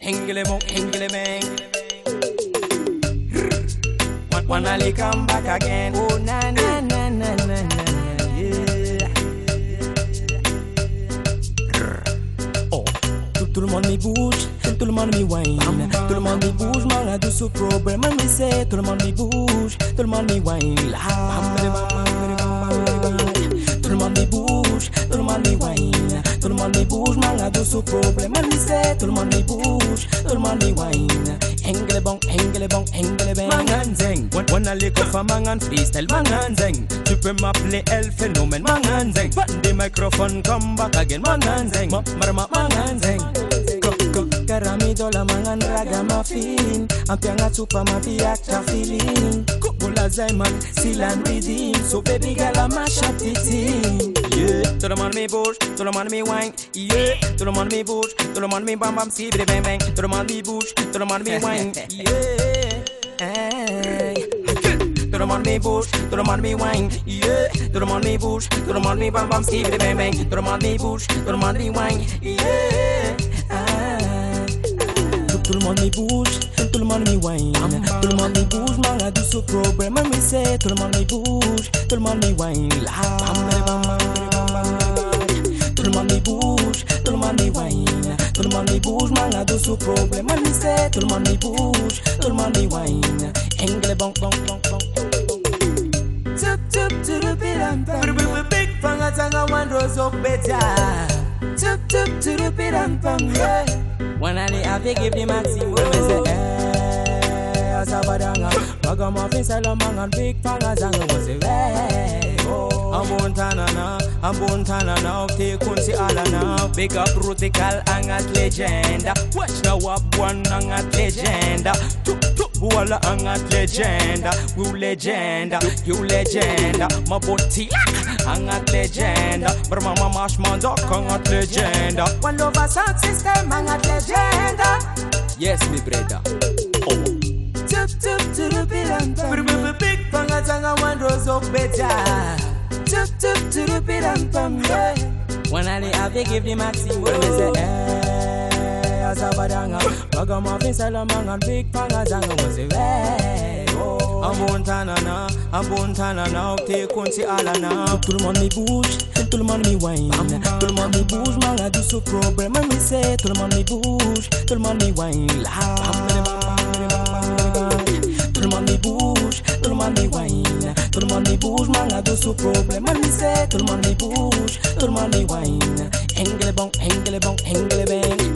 hengele bong, hengele bang. Wanna come back again? Oh na na na na na na, yeah. Oh, tout le monde me bouge, tout le monde me wine, tout le monde me bouge, man a douce problème, me say, tout le monde me bouge, tout le monde me wine, tout le monde me bouge, tout le monde me wine, tout le monde me bouge, man a douce problème, me say, tout le monde me bouge, tout le monde me wine. Hengele bong, hengele bong, hengele bang. Mangan zeng, wanna lick off a mangan freestyle. Mangan zeng, tu peux m'appeler El Phénomène. Mangan zeng, but the microphone come back again. Mangan zeng, marama mangan zeng. Karami dola mangan ragamuffin. Ampianga chupa mabiacha feeling. Kukula zaiman, silan redeem. So baby girl I mash up the team. Yeah, tout le monde me bouge, tout le monde me wine. Yeah, tout le monde me bouge, tout le monde me bam bam si bang bang. Tout le monde me bouge, tout le monde me wine. Yeah, tout le monde me bouge, tout le monde me wine. Yeah, tout le monde me bouge, tout le monde me bam bam si bang bang. Tout le monde me bouge, tout le monde me wine. Yeah, tout le monde me bouge, tout le monde me wine. Tout le monde me bouge, man a douce problème, me say. Tout le monde me bouge, tout le monde me wine. Tout le monde me bouge, tout le monde me wine. Tout le monde me bouge, man a douce problème, me say. Tout le monde me bouge, tout le monde me wine. Engle bong bong bong bong. Tup tup tup piram pam. Big fanga tanga one rose of better. Tup tup tup piram pam. When I have to give the maximum, me say, hey, Asabadanga. Ragamuffin Salamangan, big fanga zanga was a way. I'm Bontana, take kunsi ala now. Big up Rutical angat legenda. Watch now up one angat legenda. Walla angat legenda. You legenda, you legenda. Maboti angat legenda. Bermama mashman dok angat legenda. One love sound system angat legenda. Yes, me brother. Oh. Tup tup tup piram pam. Big panga tanga one rose of better. Tup tup tup piram pam. When I have to give the maximum, me say, hey, Asabadanga. Ragamuffin Salamangan, big panga zanga was a way. I'm Bontana now, take kunsi ala now. Tout le monde me bouge, tout le monde me wine. Tout le monde me bouge, man a douce problème, me say. Tout le monde me bouge, tout le monde me wine. Tout le monde me bouge, tout le monde me wine. Tout le monde me bouge, man a douce problème, me say. Tout le monde me bouge, tout le monde me wine. Hengele bong, hengele bong, hengele bang.